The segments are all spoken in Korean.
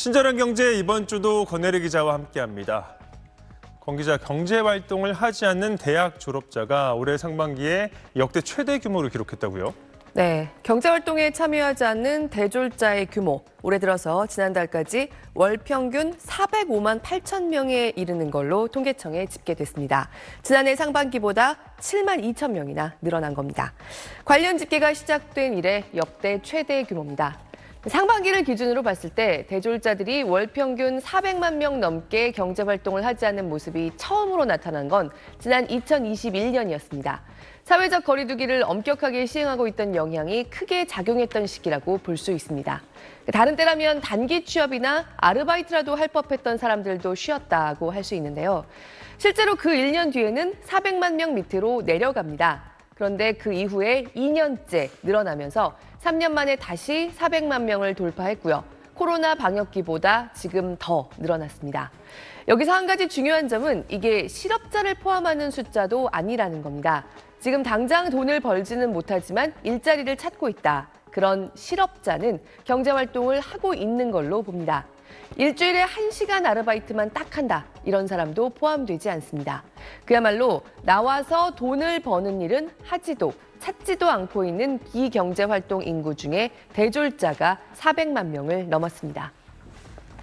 친절한 경제 이번 주도 권혜리 기자와 함께합니다. 권 기자, 경제 활동을 하지 않는 대학 졸업자가 올해 상반기에 역대 최대 규모를 기록했다고요? 네, 경제활동에 참여하지 않는 대졸자의 규모, 올해 들어서 지난달까지 월 평균 405만 8천 명에 이르는 걸로 통계청에 집계됐습니다. 지난해 상반기보다 7만 2천 명이나 늘어난 겁니다. 관련 집계가 시작된 이래 역대 최대 규모입니다. 상반기를 기준으로 봤을 때 대졸자들이 월 평균 400만 명 넘게 경제활동을 하지 않는 모습이 처음으로 나타난 건 지난 2021년이었습니다. 사회적 거리두기를 엄격하게 시행하고 있던 영향이 크게 작용했던 시기라고 볼 수 있습니다. 다른 때라면 단기 취업이나 아르바이트라도 할 법했던 사람들도 쉬었다고 할 수 있는데요. 실제로 그 1년 뒤에는 400만 명 밑으로 내려갑니다. 그런데 그 이후에 2년째 늘어나면서 3년 만에 다시 400만 명을 돌파했고요. 코로나 방역기보다 지금 더 늘어났습니다. 여기서 한 가지 중요한 점은 이게 실업자를 포함하는 숫자도 아니라는 겁니다. 지금 당장 돈을 벌지는 못하지만 일자리를 찾고 있다. 그런 실업자는 경제활동을 하고 있는 걸로 봅니다. 일주일에 1시간 아르바이트만 딱 한다. 이런 사람도 포함되지 않습니다. 그야말로 나와서 돈을 버는 일은 하지도 찾지도 않고 있는 비경제활동 인구 중에 대졸자가 400만 명을 넘었습니다.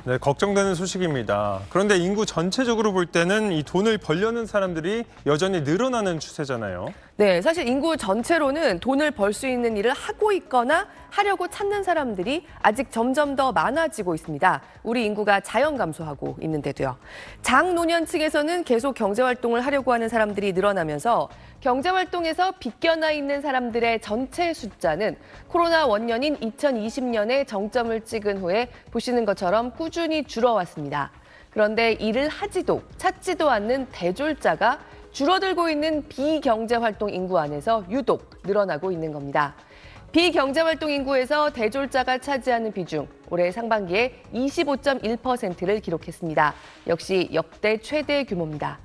네, 걱정되는 소식입니다. 그런데 인구 전체적으로 볼 때는 이 돈을 벌려는 사람들이 여전히 늘어나는 추세잖아요. 네, 사실 인구 전체로는 돈을 벌 수 있는 일을 하고 있거나 하려고 찾는 사람들이 아직 점점 더 많아지고 있습니다. 우리 인구가 자연 감소하고 있는데도요. 장노년층에서는 계속 경제활동을 하려고 하는 사람들이 늘어나면서 경제활동에서 빗겨나 있는 사람들의 전체 숫자는 코로나 원년인 2020년에 정점을 찍은 후에 보시는 것처럼 꾸준히 줄어왔습니다. 그런데 일을 하지도 찾지도 않는 대졸자가 줄어들고 있는 비경제활동 인구 안에서 유독 늘어나고 있는 겁니다. 비경제활동 인구에서 대졸자가 차지하는 비중, 올해 상반기에 25.1%를 기록했습니다. 역시 역대 최대 규모입니다.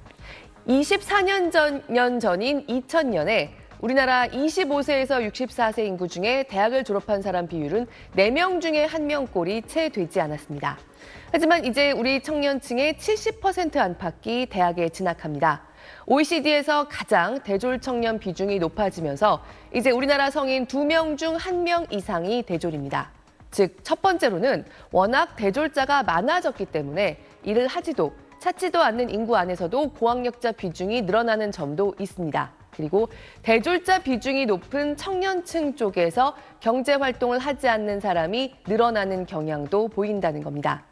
24년 전인 2000년에 우리나라 25세에서 64세 인구 중에 대학을 졸업한 사람 비율은 4명 중에 1명꼴이 채 되지 않았습니다. 하지만 이제 우리 청년층의 70% 안팎이 대학에 진학합니다. OECD에서 가장 대졸 청년 비중이 높아지면서 이제 우리나라 성인 2명 중 1명 이상이 대졸입니다. 즉, 첫 번째로는 워낙 대졸자가 많아졌기 때문에 일을 하지도 찾지도 않는 인구 안에서도 고학력자 비중이 늘어나는 점도 있습니다. 그리고 대졸자 비중이 높은 청년층 쪽에서 경제활동을 하지 않는 사람이 늘어나는 경향도 보인다는 겁니다.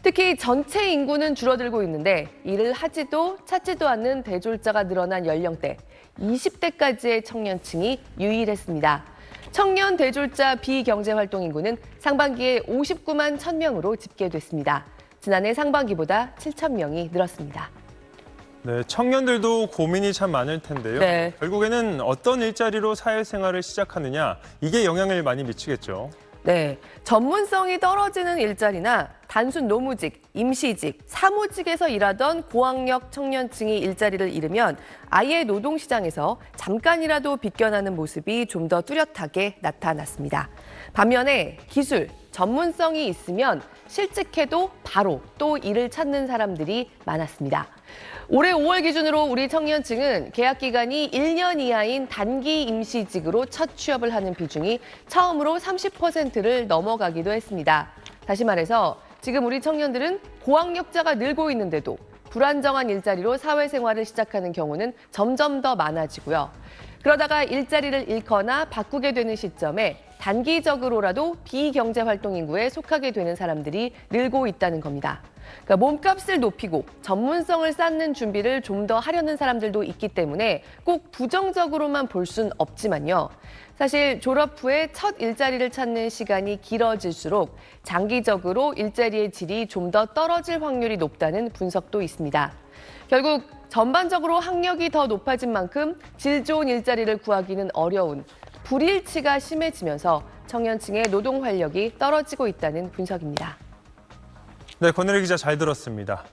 특히 전체 인구는 줄어들고 있는데 일을 하지도 찾지도 않는 대졸자가 늘어난 연령대 20대까지의 청년층이 유일했습니다. 청년 대졸자 비경제활동 인구는 상반기에 59만 1,000명으로 집계됐습니다. 지난해 상반기보다 7천 명이 늘었습니다. 네, 청년들도 고민이 참 많을 텐데요. 네. 결국에는 어떤 일자리로 사회생활을 시작하느냐, 이게 영향을 많이 미치겠죠. 네, 전문성이 떨어지는 일자리나 단순 노무직, 임시직, 사무직에서 일하던 고학력 청년층이 일자리를 잃으면 아예 노동시장에서 잠깐이라도 빗겨나는 모습이 좀 더 뚜렷하게 나타났습니다. 반면에 기술, 전문성이 있으면 실직해도 바로 또 일을 찾는 사람들이 많았습니다. 올해 5월 기준으로 우리 청년층은 계약 기간이 1년 이하인 단기 임시직으로 첫 취업을 하는 비중이 처음으로 30%를 넘어가기도 했습니다. 다시 말해서 지금 우리 청년들은 고학력자가 늘고 있는데도 불안정한 일자리로 사회생활을 시작하는 경우는 점점 더 많아지고요. 그러다가 일자리를 잃거나 바꾸게 되는 시점에 단기적으로라도 비경제활동 인구에 속하게 되는 사람들이 늘고 있다는 겁니다. 그러니까 몸값을 높이고 전문성을 쌓는 준비를 좀 더 하려는 사람들도 있기 때문에 꼭 부정적으로만 볼 순 없지만요. 사실 졸업 후에 첫 일자리를 찾는 시간이 길어질수록 장기적으로 일자리의 질이 좀 더 떨어질 확률이 높다는 분석도 있습니다. 결국 전반적으로 학력이 더 높아진 만큼 질 좋은 일자리를 구하기는 어려운 불일치가 심해지면서 청년층의 노동 활력이 떨어지고 있다는 분석입니다. 네, 권혜리 기자 잘 들었습니다.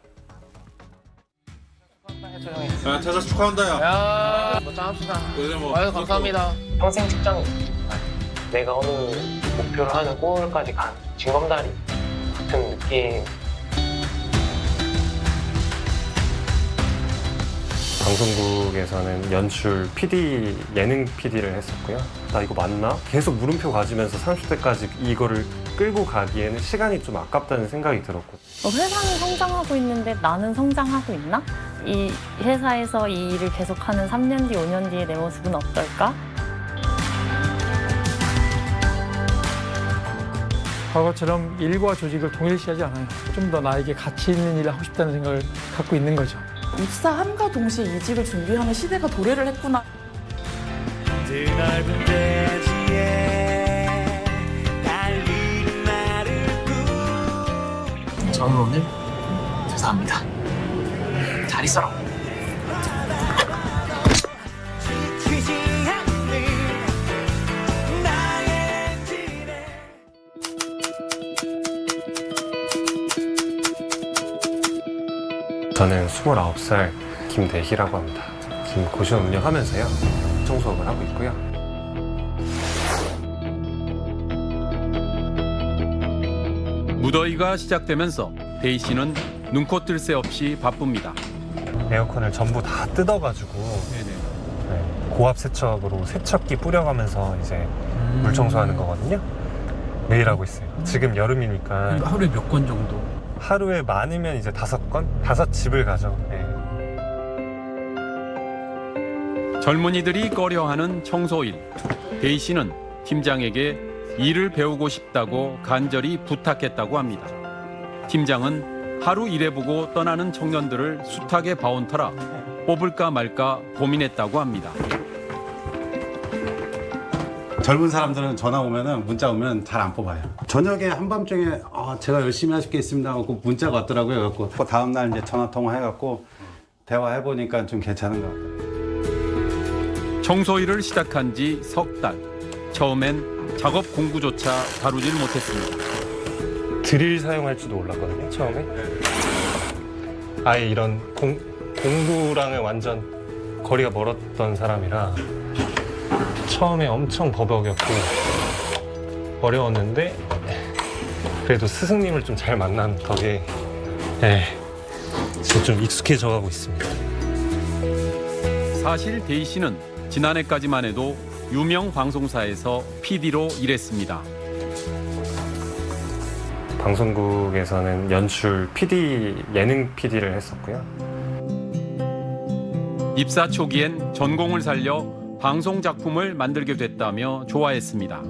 야, 태사 축하한다, 야. 야, 뭐 짠합시다. 요새 뭐 아유, 감사합니다. 평생 직장 내가 어느 목표를 하는 골까지 간 징검다리. 같은 느낌. 방송국에서는 연출, PD, 예능 PD를 했었고요. 나 이거 맞나? 계속 물음표 가지면서 30대까지 이거를 끌고 가기에는 시간이 좀 아깝다는 생각이 들었고. 회사는 성장하고 있는데 나는 성장하고 있나? 이 회사에서 이 일을 계속하는 3년 뒤, 5년 뒤의 내 모습은 어떨까? 과거처럼 일과 조직을 동일시하지 않아요. 좀 더 나에게 가치 있는 일을 하고 싶다는 생각을 갖고 있는 거죠. 입사함과 동시에 이직을 준비하는 시대가 도래를 했구나. 드넓은 대지에 달리는 나를 저는 오늘 퇴사합니다. 잘 있어라. 지치지 않는 나의 엔진에 저는 29살 김대희라고 합니다. 지금 고시원 운영하면서요. 청소업을 하고 있고요. 무더위가 시작되면서 데이 씨는 눈코 뜰 새 없이 바쁩니다. 에어컨을 전부 다 뜯어가지고 네, 고압 세척으로 세척기 뿌려가면서 이제 물 청소하는 거거든요. 매일 하고 있어요. 지금 여름이니까 하루에 몇 건 정도? 하루에 많으면 이제 5건? 5집을 가죠. 네. 젊은이들이 꺼려하는 청소일. 데이 씨는 팀장에게 일을 배우고 싶다고 간절히 부탁했다고 합니다. 팀장은 하루 일해보고 떠나는 청년들을 숱하게 봐온 터라 뽑을까 말까 고민했다고 합니다. 젊은 사람들은 전화 오면은 문자 오면 잘 안 뽑아요. 저녁에 한밤중에 제가 열심히 할 게 있습니다 하고 문자가 왔더라고요. 그래서 다음 날 이제 전화 통화 해갖고 대화해 보니까 좀 괜찮은 것 같아요. 청소일을 시작한 지 석 달. 처음엔 작업 공구조차 다루질 못했습니다. 드릴 사용할 줄도 몰랐거든요, 처음에. 아예 이런 공구랑은 완전 거리가 멀었던 사람이라 처음에 엄청 버벅였고 어려웠는데 그래도 스승님을 좀 잘 만난 덕에 지금 좀 익숙해져 가고 있습니다. 사실 데이 씨는 지난해까지만 해도 유명 방송사에서 PD로 일했습니다. 방송국에서는 연출, PD, 예능 PD를 했었고요. 입사 초기엔 전공을 살려 방송 작품을 만들게 됐다며 좋아했습니다.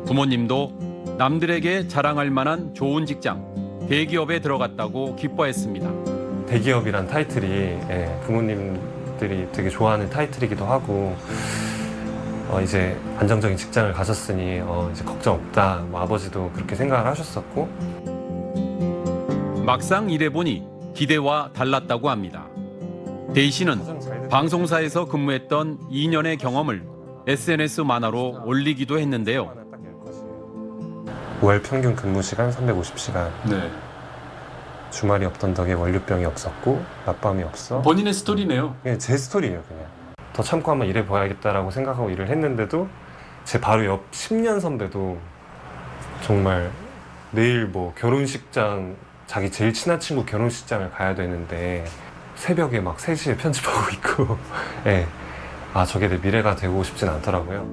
부모님도 남들에게 자랑할 만한 좋은 직장, 대기업에 들어갔다고 기뻐했습니다. 대기업이란 타이틀이 부모님들이 되게 좋아하는 타이틀이기도 하고 이제 안정적인 직장을 가졌으니 이제 걱정 없다. 아버지도 그렇게 생각을 하셨었고 막상 일해보니 기대와 달랐다고 합니다. 데이 씨는 방송사에서 근무했던 2년의 경험을 SNS 만화로 올리기도 했는데요. 월 평균 근무 시간 350시간. 네. 주말이 없던 덕에 월요병이 없었고 낮밤이 없어. 본인의 스토리네요. 제 스토리예요, 그냥. 더 참고 한번 일해봐야겠다라고 생각하고 일을 했는데도 제 바로 옆 10년 선배도 정말 내일 뭐 결혼식장, 자기 제일 친한 친구 결혼식장을 가야 되는데 새벽에 막 3시에 편집하고 있고 저게 내 미래가 되고 싶진 않더라고요.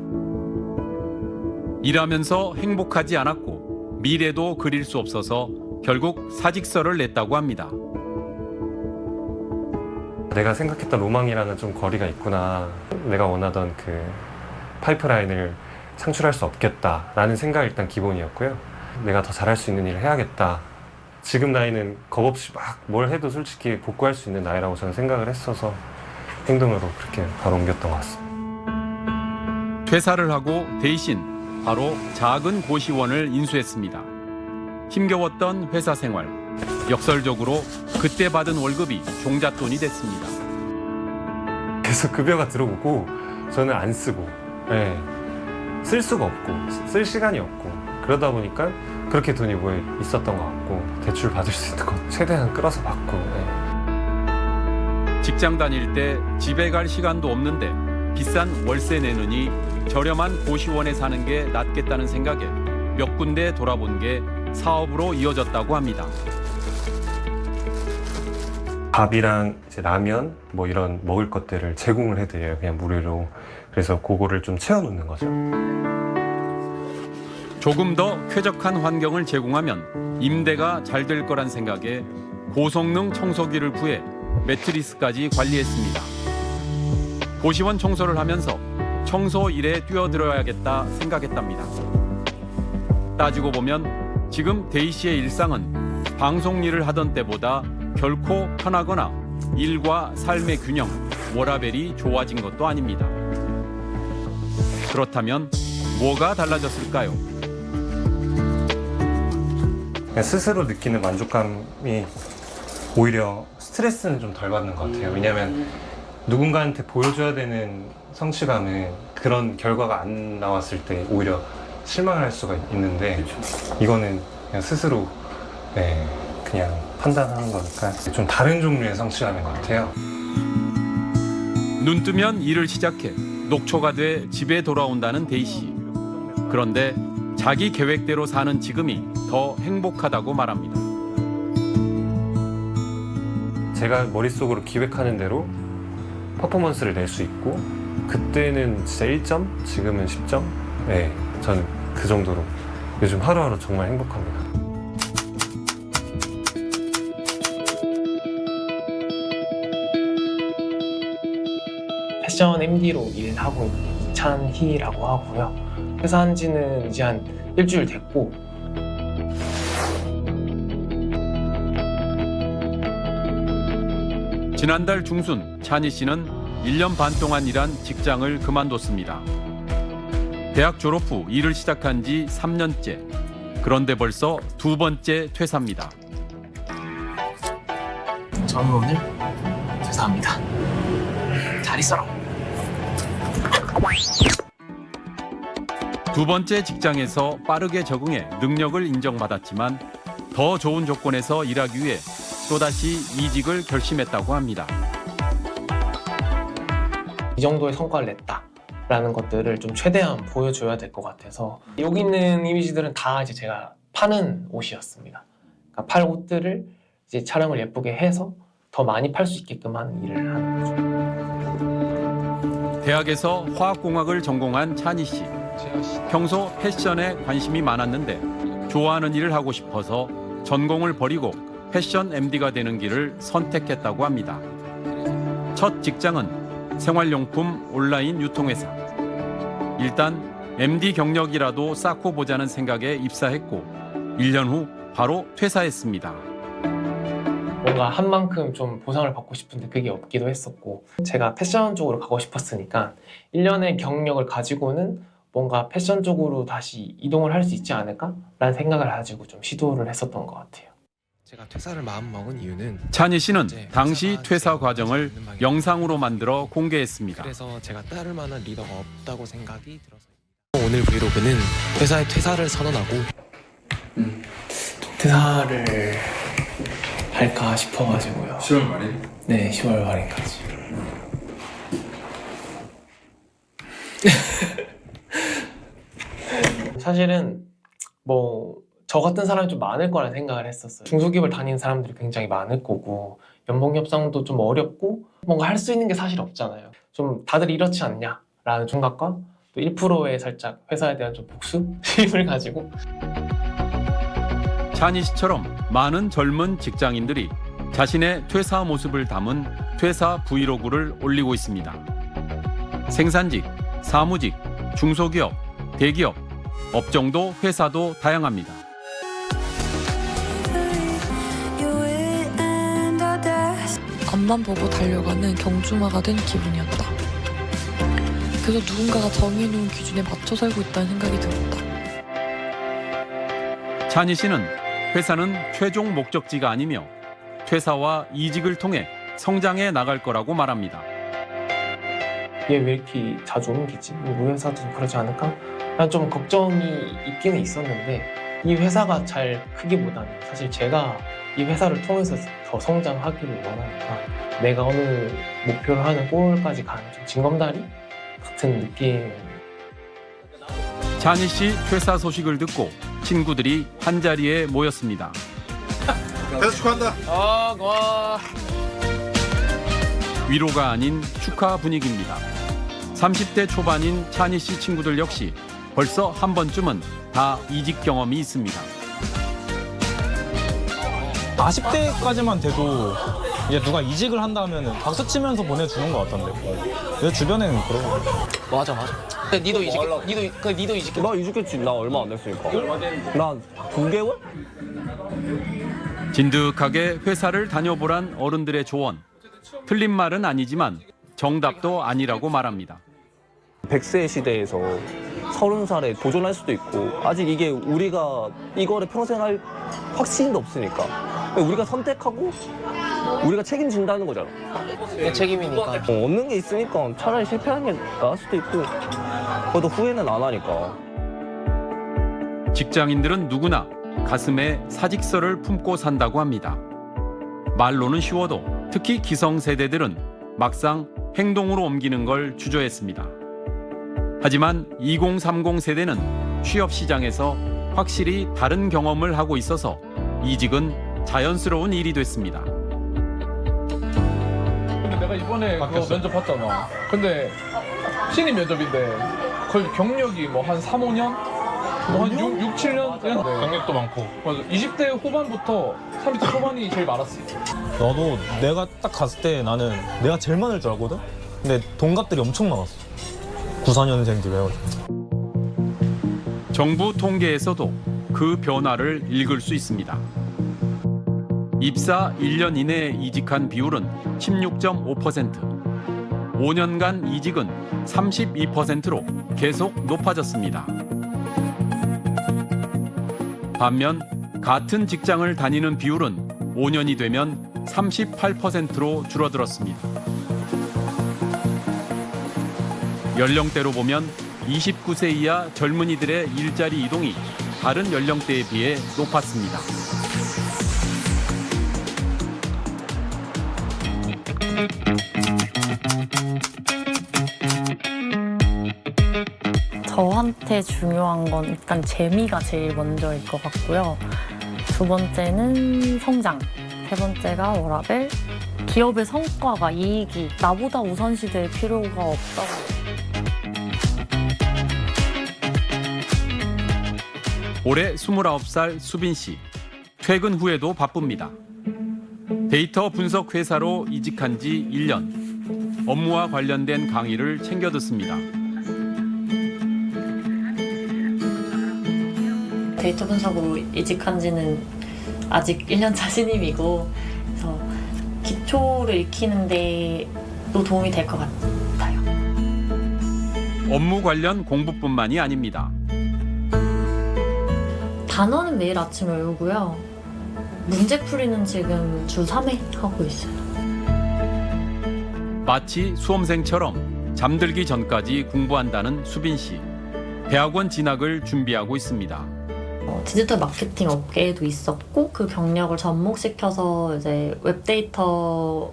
일하면서 행복하지 않았고 미래도 그릴 수 없어서 결국 사직서를 냈다고 합니다. 내가 생각했던 로망이랑은 좀 거리가 있구나. 내가 원하던 그 파이프라인을 창출할 수 없겠다라는 생각이 일단 기본이었고요. 내가 더 잘할 수 있는 일을 해야겠다. 지금 나이는 겁없이 막 뭘 해도 솔직히 복구할 수 있는 나이라고 저는 생각을 했어서 행동으로 그렇게 바로 옮겼던 것 같습니다. 퇴사를 하고 대신 바로 작은 고시원을 인수했습니다. 힘겨웠던 회사 생활. 역설적으로 그때 받은 월급이 종잣돈이 됐습니다. 계속 급여가 들어오고 저는 안 쓰고 쓸 수가 없고 쓸 시간이 없고 그러다 보니까 그렇게 돈이 모여 있었던 것 같고 대출 받을 수 있는 거 최대한 끌어서 받고 직장 다닐 때 집에 갈 시간도 없는데 비싼 월세 내느니 저렴한 고시원에 사는 게 낫겠다는 생각에 몇 군데 돌아본 게 사업으로 이어졌다고 합니다. 밥이랑 이제 라면 뭐 이런 먹을 것들을 제공을 해드려요. 그냥 무료로. 그래서 그거를 좀 채워놓는 거죠. 조금 더 쾌적한 환경을 제공하면 임대가 잘 될 거란 생각에 고성능 청소기를 구해 매트리스까지 관리했습니다. 고시원 청소를 하면서 청소 일에 뛰어들어야겠다 생각했답니다. 따지고 보면 지금 데이 씨의 일상은 방송 일을 하던 때보다 결코 편하거나 일과 삶의 균형, 워라밸이 좋아진 것도 아닙니다. 그렇다면 뭐가 달라졌을까요? 그냥 스스로 느끼는 만족감이 오히려 스트레스는 좀 덜 받는 것 같아요. 왜냐하면 누군가한테 보여줘야 되는 성취감은 그런 결과가 안 나왔을 때 오히려 실망할 수가 있는데 이거는 그냥 스스로 그냥 판단하는 거니까 좀 다른 종류의 성취감인 것 같아요. 눈 뜨면 일을 시작해 녹초가 돼 집에 돌아온다는 데이 씨. 그런데 자기 계획대로 사는 지금이 더 행복하다고 말합니다. 제가 머릿속으로 기획하는 대로 퍼포먼스를 낼 수 있고 그때는 진짜 1점, 지금은 10점? 네, 저는 그 정도로 요즘 하루하루 정말 행복합니다. 패션 MD로 일하고 있는 이찬희라고 하고요. 회사한 지는 이제 한 일주일 됐고 지난달 중순 찬희 씨는 1년 반 동안 일한 직장을 그만뒀습니다. 대학 졸업 후 일을 시작한 지 3년째. 그런데 벌써 두 번째 퇴사입니다. 저는 오늘 퇴사합니다. 잘 있어라. 두 번째 직장에서 빠르게 적응해 능력을 인정받았지만 더 좋은 조건에서 일하기 위해 또다시 이직을 결심했다고 합니다. 이 정도의 성과를 냈다라는 것들을 좀 최대한 보여줘야 될 것 같아서 여기 있는 이미지들은 다 이제 제가 파는 옷이었습니다. 그러니까 팔 옷들을 이제 촬영을 예쁘게 해서 더 많이 팔 수 있게끔 하는 일을 하는 거죠. 대학에서 화학공학을 전공한 찬희 씨. 평소 패션에 관심이 많았는데 좋아하는 일을 하고 싶어서 전공을 버리고 패션 MD가 되는 길을 선택했다고 합니다. 첫 직장은 생활용품 온라인 유통회사. 일단 MD 경력이라도 쌓고 보자는 생각에 입사했고 1년 후 바로 퇴사했습니다. 뭔가 한 만큼 좀 보상을 받고 싶은데 그게 없기도 했었고 제가 패션 쪽으로 가고 싶었으니까 1년의 경력을 가지고는 뭔가 패션 쪽으로 다시 이동을 할 수 있지 않을까라는 생각을 가지고 좀 시도를 했었던 것 같아요. 제가 퇴사를 마음먹은 이유는 찬희 씨는 당시 퇴사 과정을 영상으로 만들어 공개했습니다. 그래서 제가 따를 만한 리더가 없다고 생각이 들어서입니다. 오늘 브이로그는 회사의 퇴사를 선언하고 퇴사를 할까 싶어가지고요. 10월 말일? 네, 10월 말일까지. 사실은 뭐 저 같은 사람이 좀 많을 거라 생각을 했었어요. 중소기업을 다니는 사람들이 굉장히 많을 거고 연봉 협상도 좀 어렵고 뭔가 할 수 있는 게 사실 없잖아요. 좀 다들 이렇지 않냐라는 생각과 또 1%의 살짝 회사에 대한 좀 복수심을 가지고 찬희 씨처럼 많은 젊은 직장인들이 자신의 퇴사 모습을 담은 퇴사 브이로그를 올리고 있습니다. 생산직, 사무직, 중소기업, 대기업, 업종도 회사도 다양합니다. 앞만 보고 달려가는 경주마가 된 기분이었다. 그래서 누군가가 정해놓은 기준에 맞춰 살고 있다는 생각이 들었다. 찬희 씨는 회사는 최종 목적지가 아니며 퇴사와 이직을 통해 성장해 나갈 거라고 말합니다. 얘 왜 이렇게 자주 옮기지? 우리 회사도 그러지 않을까? 난 좀 걱정이 있기는 있었는데 이 회사가 잘 크기보다는 사실 제가 이 회사를 통해서 더 성장하기를 원하니까 내가 어느 목표를 하는 골까지 가는 좀 징검다리 같은 느낌. 찬희 씨 퇴사 소식을 듣고 친구들이 한자리에 모였습니다. 회사 축하한다. 고마워. 위로가 아닌 축하 분위기입니다. 30대 초반인 찬희 씨 친구들 역시 벌써 한 번쯤은 다 이직 경험이 있습니다. 40대까지만 돼도 이제 누가 이직을 한다면 박수 치면서 보내주는 것 같던데. 내 주변에는 그러고. 맞아. 근데 니도 이직해. 나 이직했지. 나 얼마 안 됐으니까. 나 2개월? 진득하게 회사를 다녀보란 어른들의 조언. 틀린 말은 아니지만 정답도 아니라고 말합니다. 100세 시대에서 30살에 도전할 수도 있고 아직 이게 우리가 이거를 평생 할 확신도 없으니까 우리가 선택하고 우리가 책임진다는 거잖아. 내 책임이니까. 없는 게 있으니까 차라리 실패하는 게 나을 수도 있고 그래도 후회는 안 하니까. 직장인들은 누구나 가슴에 사직서를 품고 산다고 합니다. 말로는 쉬워도 특히 기성세대들은 막상 행동으로 옮기는 걸 주저했습니다. 하지만 2030 세대는 취업 시장에서 확실히 다른 경험을 하고 있어서 이직은 자연스러운 일이 됐습니다. 근데 내가 이번에 그거 면접 봤잖아. 근데 신입 면접인데 거의 경력이 뭐 한 3, 5년? 뭐 한 6, 7년? 경력도 많고. 맞아. 20대 후반부터 30대 초반이 제일 많았어. 나도 내가 딱 갔을 때 나는 내가 제일 많을 줄 알거든? 근데 동갑들이 엄청 많았어. 94년생들이 해가지고. 정부 통계에서도 그 변화를 읽을 수 있습니다. 입사 1년 이내에 이직한 비율은 16.5%, 5년간 이직은 32%로 계속 높아졌습니다. 반면 같은 직장을 다니는 비율은 5년이 되면 38%로 줄어들었습니다. 연령대로 보면 29세 이하 젊은이들의 일자리 이동이 다른 연령대에 비해 높았습니다. 저한테 중요한 건 일단 재미가 제일 먼저일 것 같고요. 두 번째는 성장, 세 번째가 워라밸, 기업의 성과가 이익이 나보다 우선시될 필요가 없다고. 올해 29살 수빈 씨. 퇴근 후에도 바쁩니다. 데이터 분석 회사로 이직한 지 1년. 업무와 관련된 강의를 챙겨 듣습니다. 데이터 분석으로 이직한 지는 아직 1년차 신입이고, 그래서 기초를 익히는데 또 도움이 될 것 같아요. 업무 관련 공부뿐만이 아닙니다. 단어는 매일 아침 외우고요. 문제 풀이는 지금 주 3회 하고 있어요. 마치 수험생처럼 잠들기 전까지 공부한다는 수빈 씨. 대학원 진학을 준비하고 있습니다. 디지털 마케팅 업계에도 있었고 그 경력을 접목시켜서 이제 웹데이터를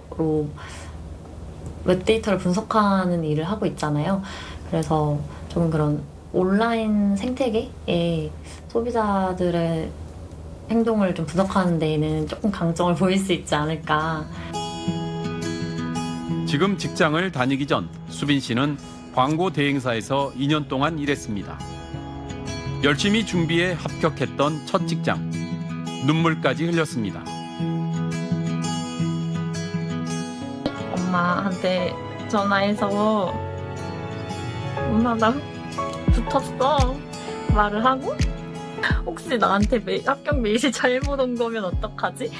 분석하는 일을 하고 있잖아요. 그래서 좀 그런 온라인 생태계에 소비자들의 행동을 좀 분석하는 데에는 조금 강점을 보일 수 있지 않을까. 지금 직장을 다니기 전 수빈 씨는 광고 대행사에서 2년 동안 일했습니다. 열심히 준비해 합격했던 첫 직장. 눈물까지 흘렸습니다. 엄마한테 전화해서 엄마 나 붙었어 말을 하고 혹시 나한테 합격 메일이 잘못 온 거면 어떡하지?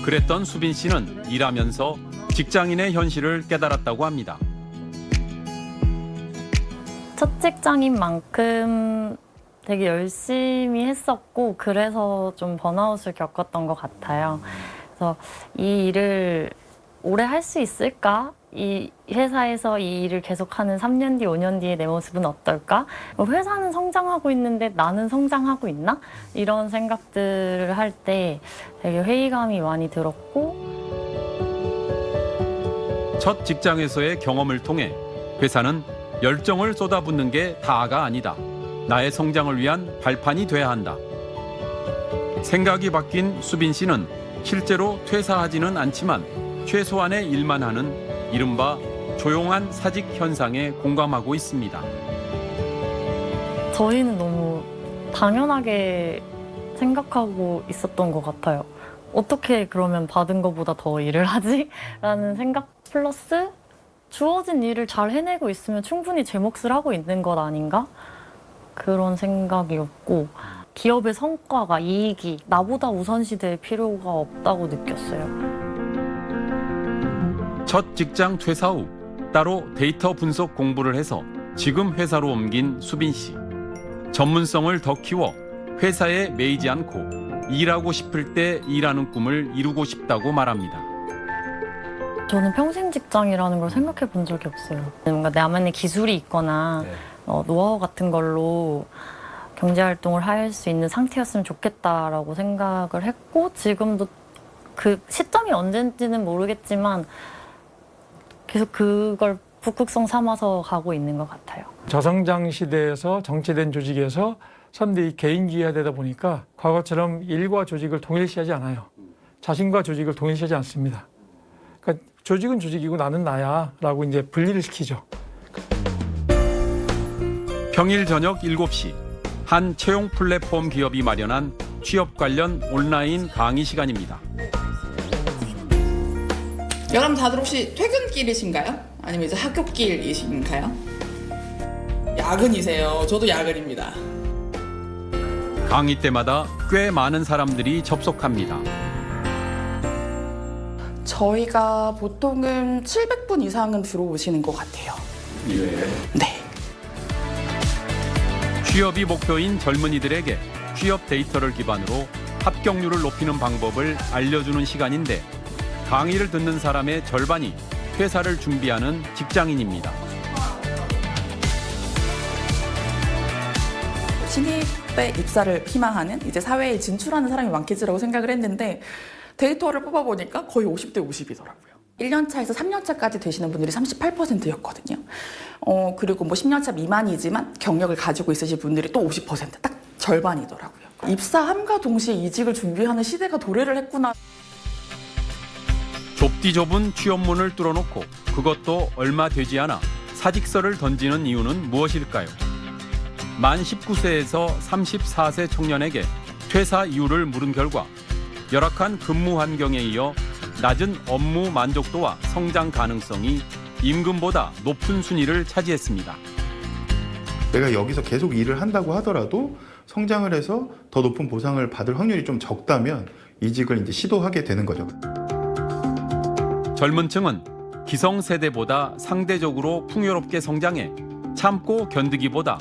그랬던 수빈 씨는 일하면서 직장인의 현실을 깨달았다고 합니다. 첫 직장인 만큼 되게 열심히 했었고 그래서 좀 번아웃을 겪었던 것 같아요. 그래서 이 일을 오래 할 수 있을까? 이 회사에서 이 일을 계속하는 3년 뒤, 5년 뒤에 내 모습은 어떨까? 회사는 성장하고 있는데 나는 성장하고 있나? 이런 생각들을 할 때 되게 회의감이 많이 들었고 첫 직장에서의 경험을 통해 회사는 열정을 쏟아붓는 게 다가 아니다. 나의 성장을 위한 발판이 돼야 한다. 생각이 바뀐 수빈 씨는 실제로 퇴사하지는 않지만 최소한의 일만 하는 이른바 조용한 사직 현상에 공감하고 있습니다. 저희는 너무 당연하게 생각하고 있었던 것 같아요. 어떻게 그러면 받은 것보다 더 일을 하지? 라는 생각 플러스 주어진 일을 잘 해내고 있으면 충분히 제 몫을 하고 있는 것 아닌가? 그런 생각이었고 기업의 성과가 이익이 나보다 우선시될 필요가 없다고 느꼈어요. 첫 직장 퇴사 후 따로 데이터 분석 공부를 해서 지금 회사로 옮긴 수빈 씨. 전문성을 더 키워 회사에 매이지 않고 일하고 싶을 때 일하는 꿈을 이루고 싶다고 말합니다. 저는 평생 직장이라는 걸 생각해 본 적이 없어요. 뭔가 나만의 기술이 있거나 노하우 같은 걸로 경제활동을 할 수 있는 상태였으면 좋겠다라고 생각을 했고 지금도 그 시점이 언젠지는 모르겠지만 계속 그걸 북극성 삼아서 가고 있는 것 같아요. 저성장 시대에서 정체된 조직에서 사람들이 개인기여되다 보니까 과거처럼 일과 조직을 동일시하지 않아요. 자신과 조직을 동일시하지 않습니다. 그러니까 조직은 조직이고 나는 나야 라고 이제 분리를 시키죠. 평일 저녁 7시 한 채용 플랫폼 기업이 마련한 취업 관련 온라인 강의 시간입니다. 여러분 다들 혹시 퇴근길이신가요? 아니면 이제 학교길이신가요? 야근이세요. 저도 야근입니다. 강의 때마다 꽤 많은 사람들이 접속합니다. 저희가 보통은 700분 이상은 들어오시는 것 같아요. 네. 취업이 목표인 젊은이들에게 취업 데이터를 기반으로 합격률을 높이는 방법을 알려주는 시간인데 강의를 듣는 사람의 절반이 퇴사를 준비하는 직장인입니다. 신입의 입사를 희망하는 이제 사회에 진출하는 사람이 많겠지라고 생각을 했는데 데이터를 뽑아보니까 거의 50대 50이더라고요. 1년차에서 3년차까지 되시는 분들이 38%였거든요. 그리고 뭐 10년차 미만이지만 경력을 가지고 있으신 분들이 또 50%, 딱 절반이더라고요. 입사함과 동시에 이직을 준비하는 시대가 도래를 했구나. 좁디 좁은 취업문을 뚫어놓고 그것도 얼마 되지 않아 사직서를 던지는 이유는 무엇일까요? 만 19세에서 34세 청년에게 퇴사 이유를 물은 결과 열악한 근무 환경에 이어 낮은 업무 만족도와 성장 가능성이 임금보다 높은 순위를 차지했습니다. 내가 여기서 계속 일을 한다고 하더라도 성장을 해서 더 높은 보상을 받을 확률이 좀 적다면 이직을 이제 시도하게 되는 거죠. 젊은 층은 기성세대보다 상대적으로 풍요롭게 성장해 참고 견디기보다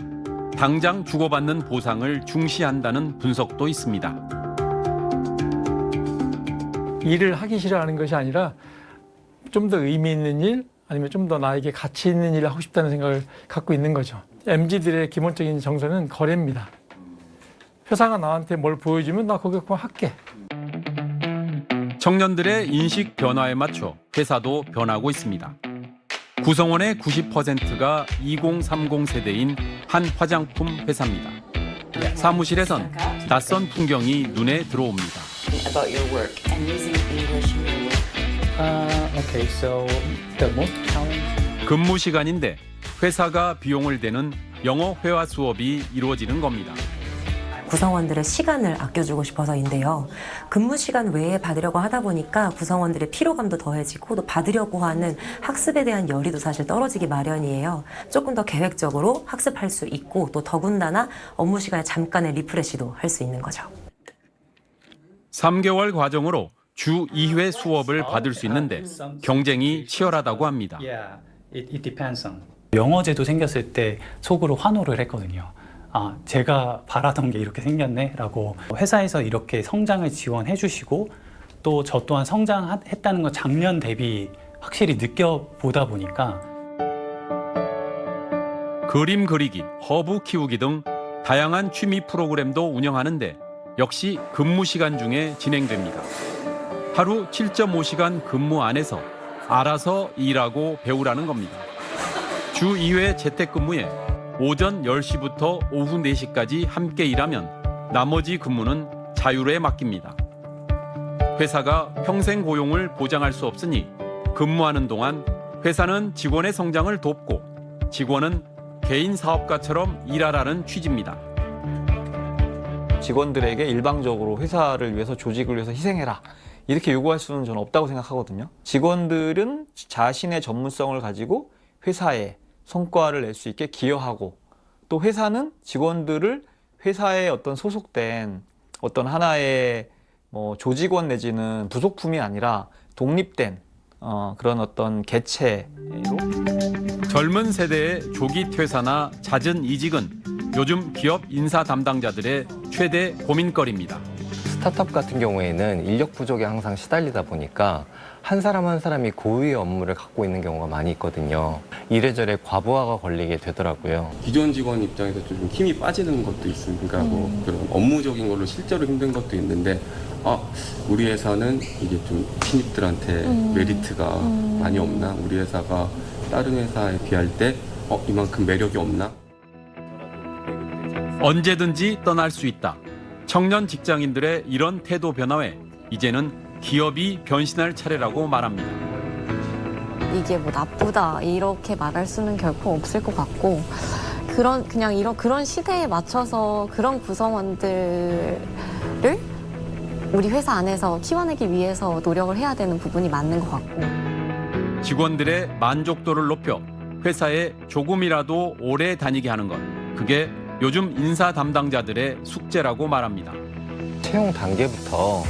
당장 주고받는 보상을 중시한다는 분석도 있습니다. 일을 하기 싫어하는 것이 아니라 좀 더 의미 있는 일 아니면 좀 더 나에게 가치 있는 일을 하고 싶다는 생각을 갖고 있는 거죠. MZ들의 기본적인 정서는 거래입니다. 회사가 나한테 뭘 보여주면 나 거기에 그만 할게. 청년들의 인식 변화에 맞춰 회사도 변하고 있습니다. 구성원의 90%가 2030 세대인 한 화장품 회사입니다. 사무실에선 낯선 풍경이 눈에 들어옵니다. About your work and using English in your work. Okay, so the most challenge. 근무 시간인데 회사가 비용을 대는 영어 회화 수업이 이루어지는 겁니다. 구성원들의 시간을 아껴주고 싶어서인데요. 근무 시간 외에 받으려고 하다 보니까 구성원들의 피로감도 더해지고 또 받으려고 하는 학습에 대한 열의도 사실 떨어지기 마련이에요. 조금 더 계획적으로 학습할 수 있고 또 더군다나 업무 시간에 잠깐의 리프레시도 할 수 있는 거죠. 3개월 과정으로 주 2회 수업을 받을 수 있는데 경쟁이 치열하다고 합니다. It depends on. 영어제도 생겼을 때 속으로 환호를 했거든요. 아, 제가 바라던 게 이렇게 생겼네 라고 회사에서 이렇게 성장을 지원해 주시고 또 저 또한 성장했다는 걸 작년 대비 확실히 느껴보다 보니까 그림 그리기, 허브 키우기 등 다양한 취미 프로그램도 운영하는데 역시 근무 시간 중에 진행됩니다. 하루 7.5시간 근무 안에서 알아서 일하고 배우라는 겁니다. 주 2회 재택근무에 오전 10시부터 오후 4시까지 함께 일하면 나머지 근무는 자율에 맡깁니다. 회사가 평생 고용을 보장할 수 없으니 근무하는 동안 회사는 직원의 성장을 돕고 직원은 개인 사업가처럼 일하라는 취지입니다. 직원들에게 일방적으로 회사를 위해서 조직을 위해서 희생해라 이렇게 요구할 수는 저는 없다고 생각하거든요. 직원들은 자신의 전문성을 가지고 회사에 성과를 낼 수 있게 기여하고 또 회사는 직원들을 회사에 어떤 소속된 어떤 하나의 조직원 내지는 부속품이 아니라 독립된 그런 어떤 개체로 젊은 세대의 조기 퇴사나 잦은 이직은 요즘 기업 인사 담당자들의 최대 고민거리입니다. 스타트업 같은 경우에는 인력 부족에 항상 시달리다 보니까 한 사람 한 사람이 고유의 업무를 갖고 있는 경우가 많이 있거든요. 이래저래 과부하가 걸리게 되더라고요. 기존 직원 입장에서 좀 힘이 빠지는 것도 있으니까 뭐 그런 업무적인 걸로 실제로 힘든 것도 있는데 우리 회사는 이게 좀 신입들한테 메리트가 많이 없나? 우리 회사가 다른 회사에 비할 때 이만큼 매력이 없나? 언제든지 떠날 수 있다. 청년 직장인들의 이런 태도 변화에 이제는 기업이 변신할 차례라고 말합니다. 이게 뭐 나쁘다 이렇게 말할 수는 결코 없을 것 같고 그런 시대에 맞춰서 그런 구성원들을 우리 회사 안에서 키워내기 위해서 노력을 해야 되는 부분이 맞는 것 같고 직원들의 만족도를 높여 회사에 조금이라도 오래 다니게 하는 것. 그게 요즘 인사 담당자들의 숙제라고 말합니다. 채용 단계부터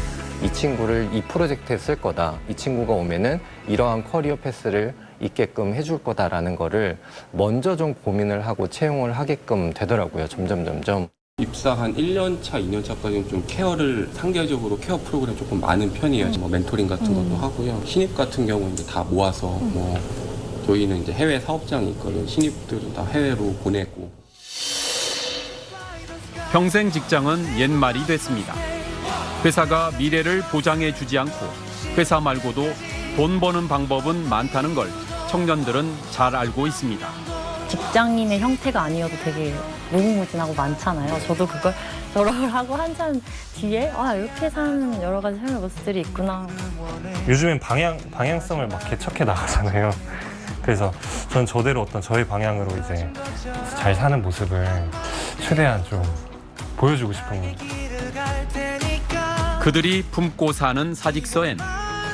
이 친구를 이 프로젝트에 쓸 거다. 이 친구가 오면은 이러한 커리어 패스를 있게끔 해줄 거다라는 거를 먼저 좀 고민을 하고 채용을 하게끔 되더라고요. 점점. 입사 한 1년 차, 2년 차까지는 좀 상대적으로 케어 프로그램 조금 많은 편이에요. 뭐 멘토링 같은 것도 하고요. 신입 같은 경우는 이제 다 모아서 저희는 이제 해외 사업장이 있거든요. 신입들은 다 해외로 보내고. 평생 직장은 옛말이 됐습니다. 회사가 미래를 보장해 주지 않고 회사 말고도 돈 버는 방법은 많다는 걸 청년들은 잘 알고 있습니다. 직장인의 형태가 아니어도 되게 무궁무진하고 많잖아요. 저도 그걸 졸업을 하고 한참 뒤에 이렇게 사는 여러 가지 삶의 모습들이 있구나. 요즘엔 방향성을 막 개척해 나가잖아요. 그래서 저는 저대로 어떤 저의 방향으로 이제 잘 사는 모습을 최대한 좀 보여주고 싶은 거예요. 그들이 품고 사는 사직서엔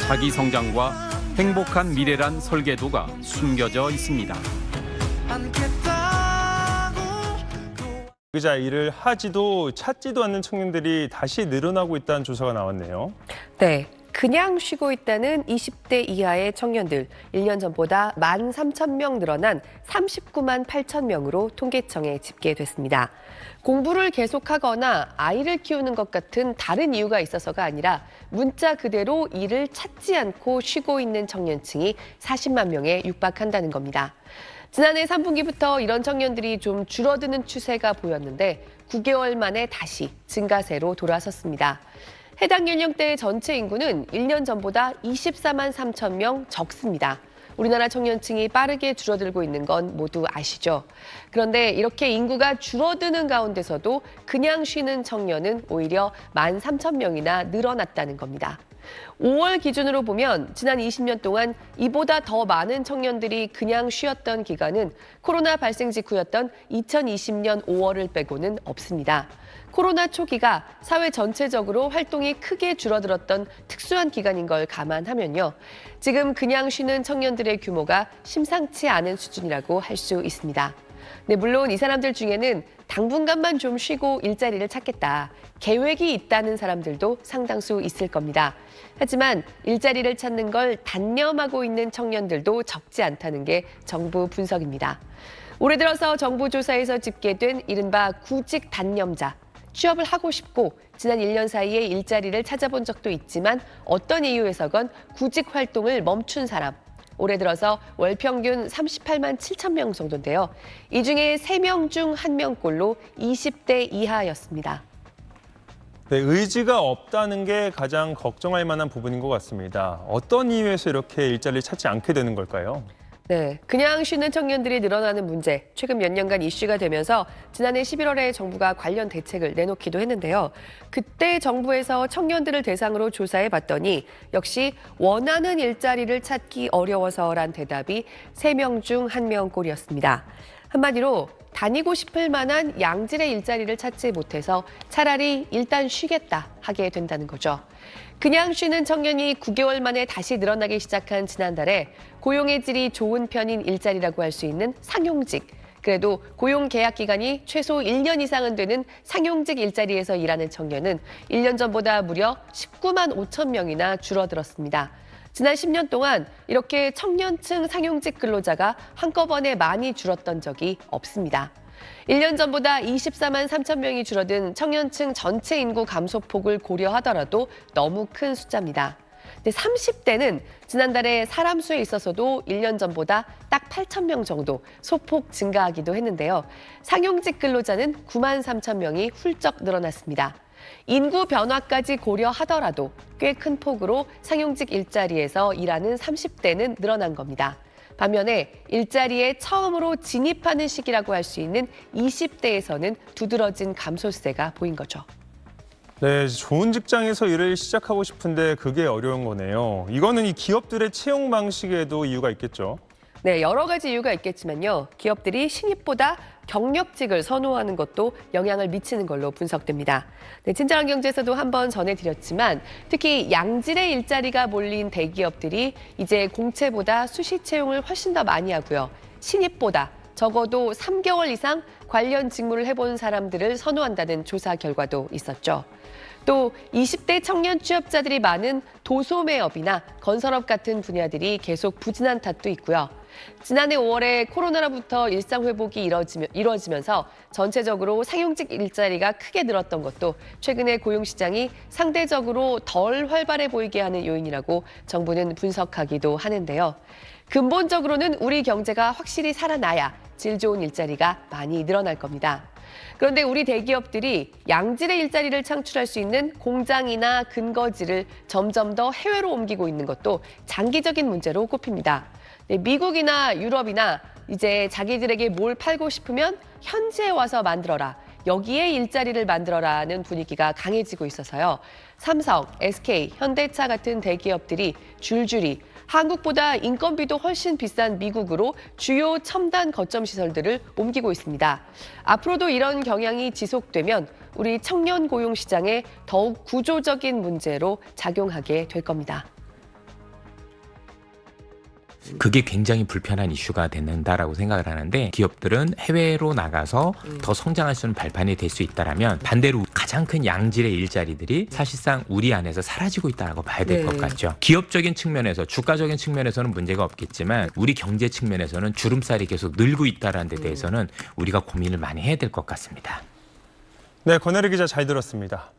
자기 성장과 행복한 미래란 설계도가 숨겨져 있습니다. 기자 일을 하지도 찾지도 않는 청년들이 다시 늘어나고 있다는 조사가 나왔네요. 네. 그냥 쉬고 있다는 20대 이하의 청년들, 1년 전보다 13,000명 늘어난 39만 8천 명으로 통계청에 집계됐습니다. 공부를 계속하거나 아이를 키우는 것 같은 다른 이유가 있어서가 아니라 문자 그대로 일을 찾지 않고 쉬고 있는 청년층이 40만 명에 육박한다는 겁니다. 지난해 3분기부터 이런 청년들이 좀 줄어드는 추세가 보였는데 9개월 만에 다시 증가세로 돌아섰습니다. 해당 연령대의 전체 인구는 1년 전보다 24만 3천 명 적습니다. 우리나라 청년층이 빠르게 줄어들고 있는 건 모두 아시죠? 그런데 이렇게 인구가 줄어드는 가운데서도 그냥 쉬는 청년은 오히려 13,000명이나 늘어났다는 겁니다. 5월 기준으로 보면 지난 20년 동안 이보다 더 많은 청년들이 그냥 쉬었던 기간은 코로나 발생 직후였던 2020년 5월을 빼고는 없습니다. 코로나 초기가 사회 전체적으로 활동이 크게 줄어들었던 특수한 기간인 걸 감안하면요. 지금 그냥 쉬는 청년들의 규모가 심상치 않은 수준이라고 할 수 있습니다. 네, 물론 이 사람들 중에는 당분간만 좀 쉬고 일자리를 찾겠다. 계획이 있다는 사람들도 상당수 있을 겁니다. 하지만 일자리를 찾는 걸 단념하고 있는 청년들도 적지 않다는 게 정부 분석입니다. 올해 들어서 정부 조사에서 집계된 이른바 구직 단념자. 취업을 하고 싶고 지난 1년 사이에 일자리를 찾아본 적도 있지만 어떤 이유에서건 구직 활동을 멈춘 사람. 올해 들어서 월 평균 38만 7천 명 정도인데요. 이 중에 3명 중 1명꼴로 20대 이하였습니다. 네, 의지가 없다는 게 가장 걱정할 만한 부분인 것 같습니다. 어떤 이유에서 이렇게 일자리를 찾지 않게 되는 걸까요? 네, 그냥 쉬는 청년들이 늘어나는 문제, 최근 몇 년간 이슈가 되면서 지난해 11월에 정부가 관련 대책을 내놓기도 했는데요. 그때 정부에서 청년들을 대상으로 조사해 봤더니 역시 원하는 일자리를 찾기 어려워서란 대답이 3명 중 1명꼴이었습니다. 한마디로 다니고 싶을 만한 양질의 일자리를 찾지 못해서 차라리 일단 쉬겠다 하게 된다는 거죠. 그냥 쉬는 청년이 9개월 만에 다시 늘어나기 시작한 지난달에 고용의 질이 좋은 편인 일자리라고 할 수 있는 상용직, 그래도 고용 계약 기간이 최소 1년 이상은 되는 상용직 일자리에서 일하는 청년은 1년 전보다 무려 19만 5천 명이나 줄어들었습니다. 지난 10년 동안 이렇게 청년층 상용직 근로자가 한꺼번에 많이 줄었던 적이 없습니다. 1년 전보다 24만 3천 명이 줄어든 청년층 전체 인구 감소폭을 고려하더라도 너무 큰 숫자입니다. 근데 30대는 지난달에 사람 수에 있어서도 1년 전보다 딱 8천 명 정도 소폭 증가하기도 했는데요. 상용직 근로자는 9만 3천 명이 훌쩍 늘어났습니다. 인구 변화까지 고려하더라도 꽤 큰 폭으로 상용직 일자리에서 일하는 30대는 늘어난 겁니다. 반면에 일자리에 처음으로 진입하는 시기라고 할 수 있는 20대에서는 두드러진 감소세가 보인 거죠. 네, 좋은 직장에서 일을 시작하고 싶은데 그게 어려운 거네요. 이거는 이 기업들의 채용 방식에도 이유가 있겠죠. 네, 여러 가지 이유가 있겠지만요. 기업들이 신입보다 경력직을 선호하는 것도 영향을 미치는 걸로 분석됩니다. 네, 친절한 경제에서도 한번 전해드렸지만 특히 양질의 일자리가 몰린 대기업들이 이제 공채보다 수시 채용을 훨씬 더 많이 하고요. 신입보다 적어도 3개월 이상 관련 직무를 해본 사람들을 선호한다는 조사 결과도 있었죠. 또 20대 청년 취업자들이 많은 도소매업이나 건설업 같은 분야들이 계속 부진한 탓도 있고요. 지난해 5월에 코로나로부터 일상 회복이 이루어지면서 전체적으로 상용직 일자리가 크게 늘었던 것도 최근에 고용시장이 상대적으로 덜 활발해 보이게 하는 요인이라고 정부는 분석하기도 하는데요. 근본적으로는 우리 경제가 확실히 살아나야 질 좋은 일자리가 많이 늘어날 겁니다. 그런데 우리 대기업들이 양질의 일자리를 창출할 수 있는 공장이나 근거지를 점점 더 해외로 옮기고 있는 것도 장기적인 문제로 꼽힙니다. 미국이나 유럽이나 이제 자기들에게 뭘 팔고 싶으면 현지에 와서 만들어라. 여기에 일자리를 만들어라는 분위기가 강해지고 있어서요. 삼성, SK, 현대차 같은 대기업들이 줄줄이 한국보다 인건비도 훨씬 비싼 미국으로 주요 첨단 거점 시설들을 옮기고 있습니다. 앞으로도 이런 경향이 지속되면 우리 청년 고용 시장에 더욱 구조적인 문제로 작용하게 될 겁니다. 그게 굉장히 불편한 이슈가 된다라고 생각을 하는데 기업들은 해외로 나가서 더 성장할 수 있는 발판이 될 수 있다라면 반대로 가장 큰 양질의 일자리들이 사실상 우리 안에서 사라지고 있다라고 봐야 될 것 같죠. 기업적인 측면에서 주가적인 측면에서는 문제가 없겠지만 우리 경제 측면에서는 주름살이 계속 늘고 있다는 데 대해서는 우리가 고민을 많이 해야 될 것 같습니다. 네, 권혜리 기자 잘 들었습니다.